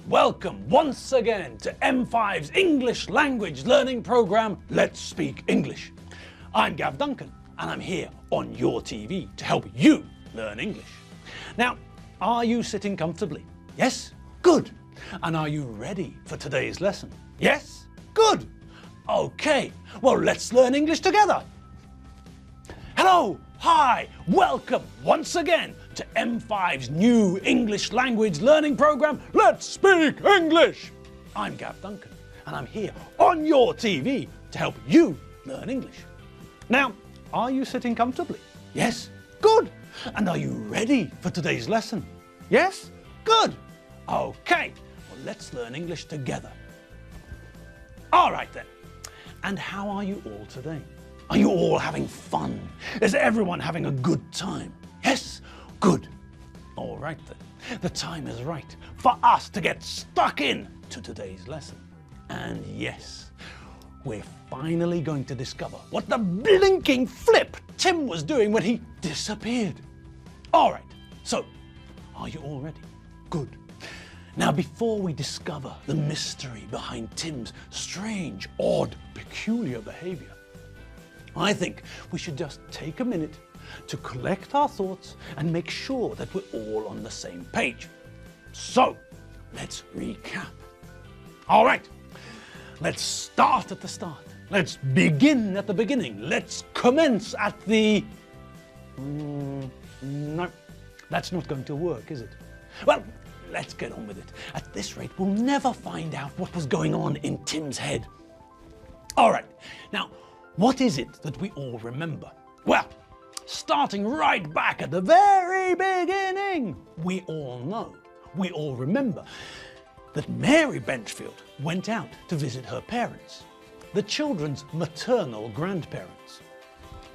Welcome once again to M5's English language learning program, Let's Speak English. I'm Gav Duncan and I'm here on your TV to help you learn English. Now, are you sitting comfortably? Yes? Good. And are you ready for today's lesson? Yes? Good. Okay, well, let's learn English together. Hello, hi, welcome once again to M5's new English language learning program, Let's Speak English. I'm Gav Duncan and I'm here on your TV to help you learn English. Now, are you sitting comfortably? Yes? Good. And are you ready for today's lesson? Yes? Good. Okay, well, let's learn English together. All right then. And how are you all today? Are you all having fun? Is everyone having a good time? Yes? Good. All right then. The time is right for us to get stuck in to today's lesson. And yes, we're finally going to discover what the blinking flip Tim was doing when he disappeared. All right, so are you all ready? Good. Now, before we discover the mystery behind Tim's strange, odd, peculiar behavior, I think we should just take a minute to collect our thoughts and make sure that we're all on the same page. So, let's recap. All right, let's start at the start. Let's begin at the beginning. Let's commence at the... No, that's not going to work, is it? Well, let's get on with it. At this rate, we'll never find out what was going on in Tim's head. All right, now, what is it that we all remember? Well, starting right back at the very beginning, we all remember that Mary Benchfield went out to visit her parents, the children's maternal grandparents.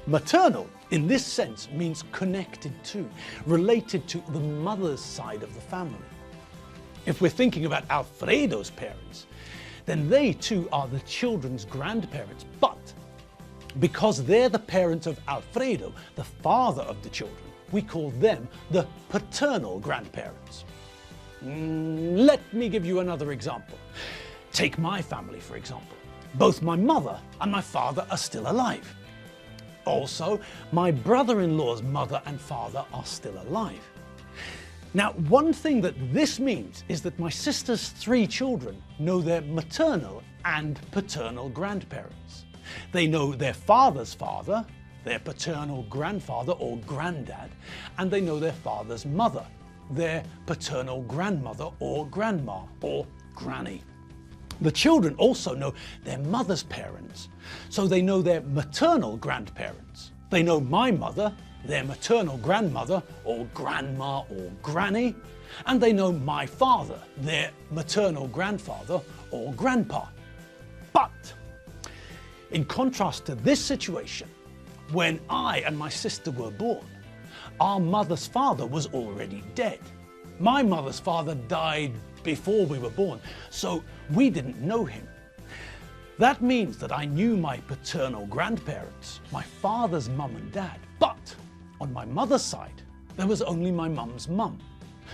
Maternal, in this sense, means connected to, related to the mother's side of the family. If we're thinking about Alfredo's parents, then they too are the children's grandparents, but because they're the parents of Alfredo, the father of the children, we call them the paternal grandparents. Let me give you another example. Take my family, for example. Both my mother and my father are still alive. Also, my brother-in-law's mother and father are still alive. Now, one thing that this means is that my sister's 3 children know their maternal and paternal grandparents. They know their father's father, their paternal grandfather or granddad, and they know their father's mother, their paternal grandmother or grandma or granny. The children also know their mother's parents, so they know their maternal grandparents. They know my mother, their maternal grandmother or grandma or granny, and they know my father, their maternal grandfather or grandpa. But in contrast to this situation, when I and my sister were born, our mother's father was already dead. My mother's father died before we were born, so we didn't know him. That means that I knew my paternal grandparents, my father's mum and dad, but on my mother's side, there was only my mum's mum.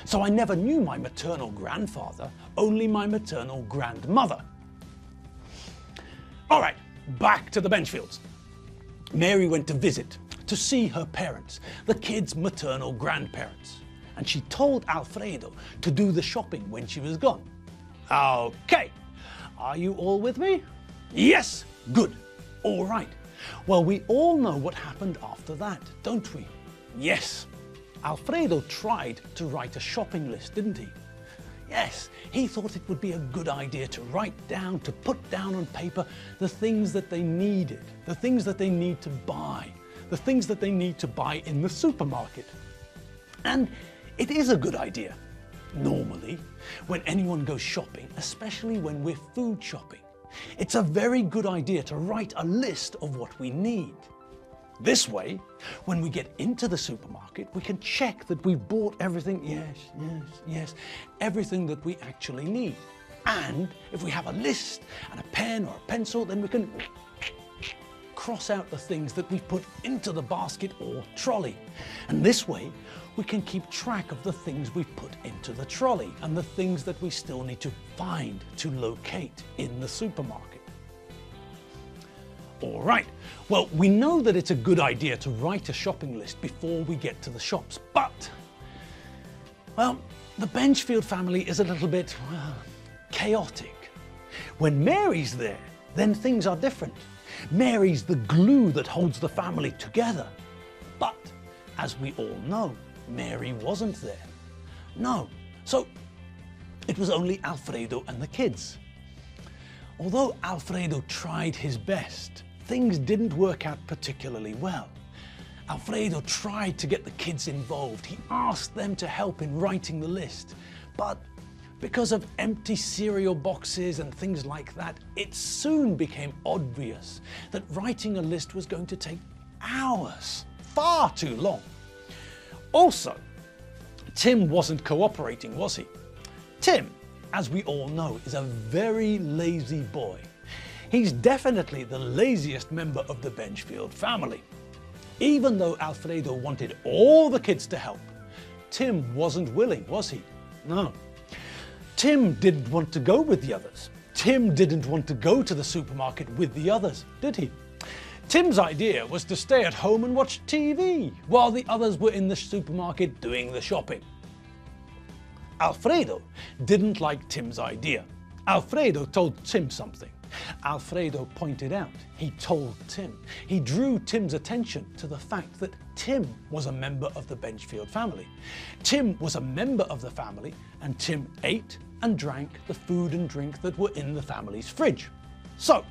So I never knew my maternal grandfather, only my maternal grandmother. All right, back to the Benchfields. Mary went to visit, to see her parents, the kids' maternal grandparents. And she told Alfredo to do the shopping when she was gone. Okay, are you all with me? Yes, good, all right. Well, we all know what happened after that, don't we? Yes, Alfredo tried to write a shopping list, didn't he? Yes, he thought it would be a good idea to write down, to put down on paper the things that they needed, the things that they need to buy, the things that they need to buy in the supermarket. And it is a good idea, normally, when anyone goes shopping, especially when we're food shopping. It's a very good idea to write a list of what we need. This way, when we get into the supermarket, we can check that we've bought everything, yes, everything that we actually need. And if we have a list and a pen or a pencil, then we can cross out the things that we've put into the basket or trolley. And this way, we can keep track of the things we've put into the trolley and the things that we still need to find, to locate in the supermarket. All right, well, we know that it's a good idea to write a shopping list before we get to the shops, but, well, the Benchfield family is a little bit, well, chaotic. When Mary's there, then things are different. Mary's the glue that holds the family together. But, as we all know, Mary wasn't there. No, so it was only Alfredo and the kids. Although Alfredo tried his best, things didn't work out particularly well. Alfredo tried to get the kids involved. He asked them to help in writing the list. But because of empty cereal boxes and things like that, it soon became obvious that writing a list was going to take hours, far too long. Also, Tim wasn't cooperating, was he? Tim, as we all know, is a very lazy boy. He's definitely the laziest member of the Benchfield family. Even though Alfredo wanted all the kids to help, Tim wasn't willing, was he? No. Tim didn't want to go with the others. Tim didn't want to go to the supermarket with the others, did he? Tim's idea was to stay at home and watch TV while the others were in the supermarket doing the shopping. Alfredo didn't like Tim's idea. Alfredo told Tim something. Alfredo pointed out, he told Tim, he drew Tim's attention to the fact that Tim was a member of the Benchfield family. Tim was a member of the family, and Tim ate and drank the food and drink that were in the family's fridge. So,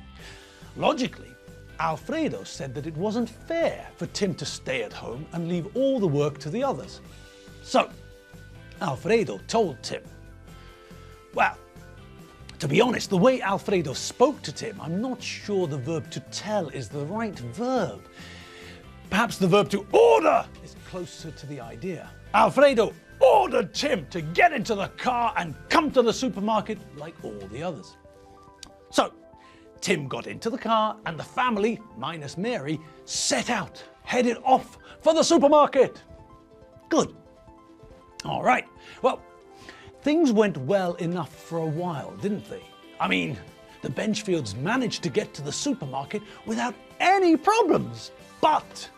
logically, Alfredo said that it wasn't fair for Tim to stay at home and leave all the work to the others. So, Alfredo told Tim, well, to be honest, the way Alfredo spoke to Tim, I'm not sure the verb to tell is the right verb. Perhaps the verb to order is closer to the idea. Alfredo ordered Tim to get into the car and come to the supermarket like all the others. So, Tim got into the car and the family, minus Mary, set out, headed off for the supermarket. Good. All right, well, things went well enough for a while, didn't they? I mean, the Benchfields managed to get to the supermarket without any problems. But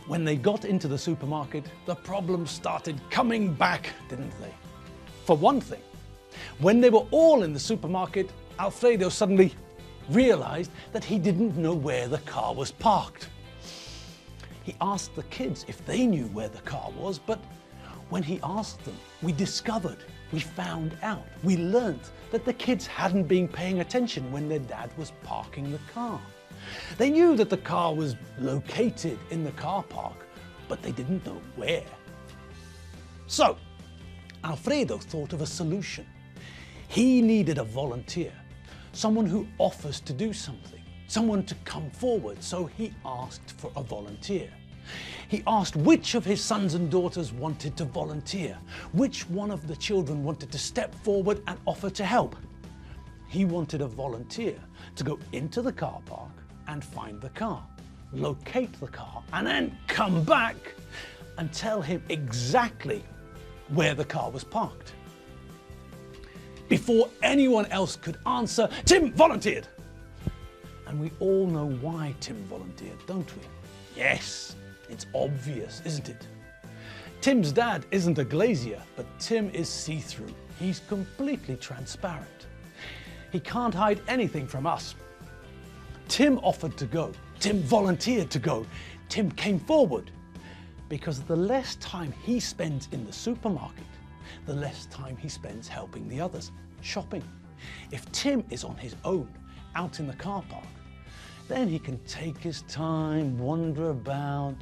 when they got into the supermarket, the problems started coming back, didn't they? For one thing, when they were all in the supermarket, Alfredo suddenly realized that he didn't know where the car was parked. He asked the kids if they knew where the car was, but when he asked them, we found out, we learnt that the kids hadn't been paying attention when their dad was parking the car. They knew that the car was located in the car park, but they didn't know where. So, Alfredo thought of a solution. He needed a volunteer, someone who offers to do something, someone to come forward, so he asked for a volunteer. He asked which of his sons and daughters wanted to volunteer, which one of the children wanted to step forward and offer to help. He wanted a volunteer to go into the car park and find the car, locate the car, and then come back and tell him exactly where the car was parked. Before anyone else could answer, Tim volunteered. And we all know why Tim volunteered, don't we? Yes. It's obvious, isn't it? Tim's dad isn't a glazier, but Tim is see-through. He's completely transparent. He can't hide anything from us. Tim offered to go. Tim volunteered to go. Tim came forward. Because the less time he spends in the supermarket, the less time he spends helping the others, shopping. If Tim is on his own, out in the car park, then he can take his time, wander about,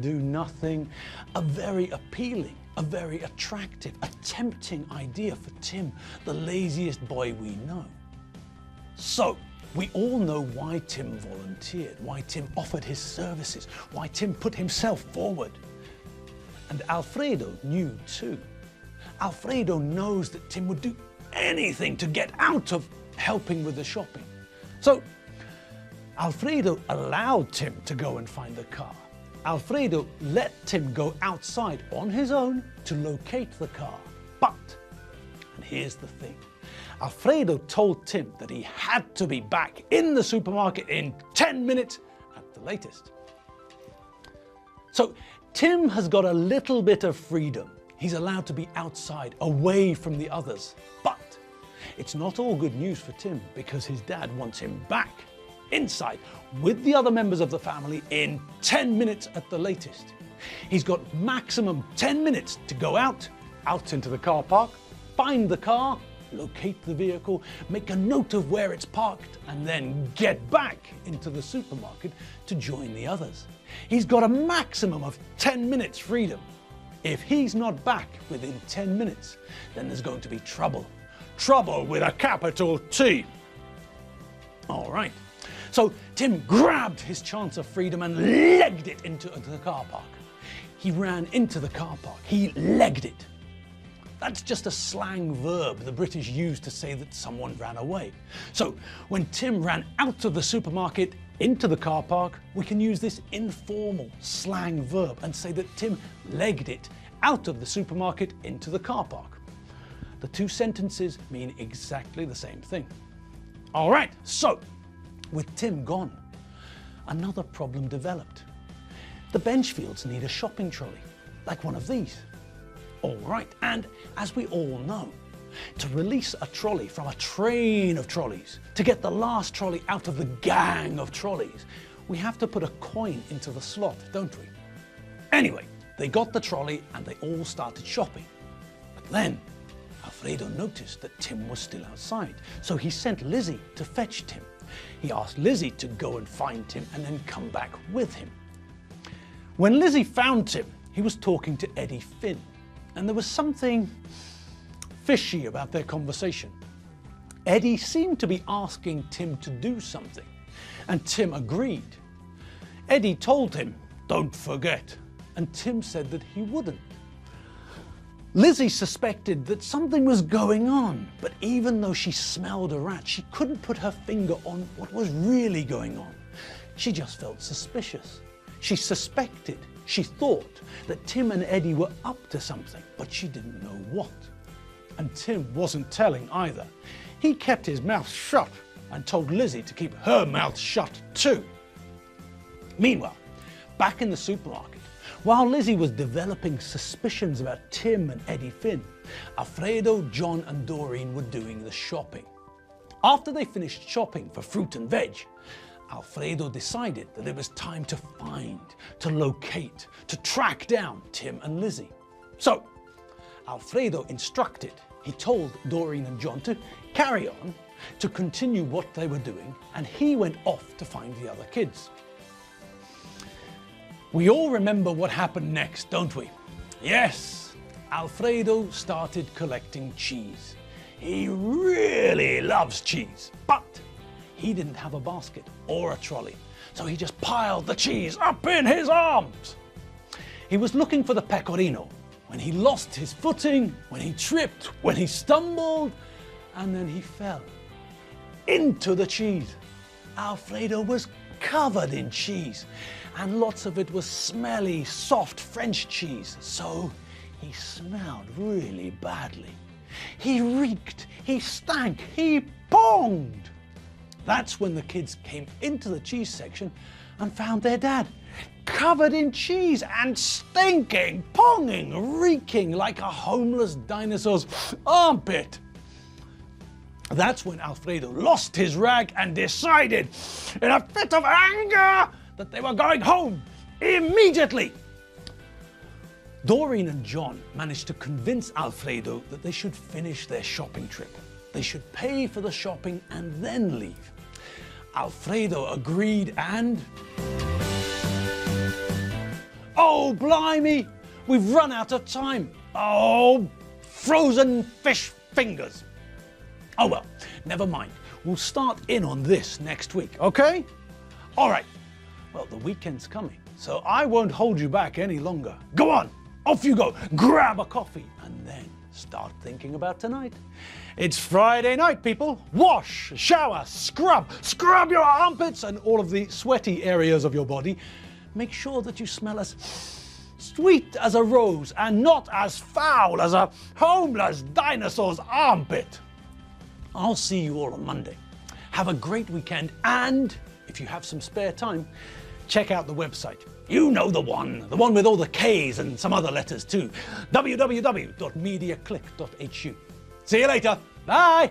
do nothing. A very appealing, a very attractive, a tempting idea for Tim, the laziest boy we know. So, we all know why Tim volunteered, why Tim offered his services, why Tim put himself forward. And Alfredo knew too. Alfredo knows that Tim would do anything to get out of helping with the shopping. So, Alfredo allowed Tim to go and find the car. Alfredo let Tim go outside on his own to locate the car. But, and here's the thing, Alfredo told Tim that he had to be back in the supermarket in 10 minutes at the latest. So Tim has got a little bit of freedom. He's allowed to be outside, away from the others. But it's not all good news for Tim because his dad wants him back, inside, with the other members of the family in 10 minutes at the latest. He's got maximum 10 minutes to go out into the car park, find the car, locate the vehicle, make a note of where it's parked, and then get back into the supermarket to join the others. He's got a maximum of 10 minutes freedom. If he's not back within 10 minutes, then there's going to be trouble. Trouble with a capital T. All right. So Tim grabbed his chance of freedom and legged it into the car park. He ran into the car park. He legged it. That's just a slang verb the British use to say that someone ran away. So when Tim ran out of the supermarket into the car park, we can use this informal slang verb and say that Tim legged it out of the supermarket into the car park. The two sentences mean exactly the same thing. All right, so with Tim gone, another problem developed. The Benchfields need a shopping trolley, like one of these. All right, and as we all know, to release a trolley from a train of trolleys, to get the last trolley out of the gang of trolleys, we have to put a coin into the slot, don't we? Anyway, they got the trolley and they all started shopping. But then Alfredo noticed that Tim was still outside, so he sent Lizzie to fetch Tim. He asked Lizzie to go and find Tim and then come back with him. When Lizzie found Tim, he was talking to Eddie Finn, and there was something fishy about their conversation. Eddie seemed to be asking Tim to do something, and Tim agreed. Eddie told him, "Don't forget," and Tim said that he wouldn't. Lizzie suspected that something was going on, but even though she smelled a rat, she couldn't put her finger on what was really going on. She just felt suspicious. She suspected, she thought that Tim and Eddie were up to something, but she didn't know what. And Tim wasn't telling either. He kept his mouth shut and told Lizzie to keep her mouth shut too. Meanwhile, back in the supermarket, while Lizzie was developing suspicions about Tim and Eddie Finn, Alfredo, John and Doreen were doing the shopping. After they finished shopping for fruit and veg, Alfredo decided that it was time to find, to locate, to track down Tim and Lizzie. So, Alfredo instructed, he told Doreen and John to carry on, to continue what they were doing, and he went off to find the other kids. We all remember what happened next, don't we? Yes, Alfredo started collecting cheese. He really loves cheese, but he didn't have a basket or a trolley, so he just piled the cheese up in his arms. He was looking for the pecorino when he lost his footing, when he tripped, when he stumbled, and then he fell into the cheese. Alfredo was covered in cheese, and lots of it was smelly, soft French cheese, so he smelled really badly. He reeked, he stank, he ponged. That's when the kids came into the cheese section and found their dad covered in cheese and stinking, ponging, reeking like a homeless dinosaur's armpit. That's when Alfredo lost his rag and decided, in a fit of anger, that they were going home immediately. Doreen and John managed to convince Alfredo that they should finish their shopping trip. They should pay for the shopping and then leave. Alfredo agreed and... Oh, blimey! We've run out of time. Oh, frozen fish fingers. Oh well, never mind. We'll start in on this next week, okay? All right. Well, the weekend's coming, so I won't hold you back any longer. Go on, off you go. Grab a coffee and then start thinking about tonight. It's Friday night, people. Wash, shower, scrub your armpits and all of the sweaty areas of your body. make sure that you smell as sweet as a rose and not as foul as a homeless dinosaur's armpit. I'll see you all on Monday. Have a great weekend, and if you have some spare time, check out the website. You know the one with all the K's and some other letters too. www.mediaclick.hu. See you later. Bye.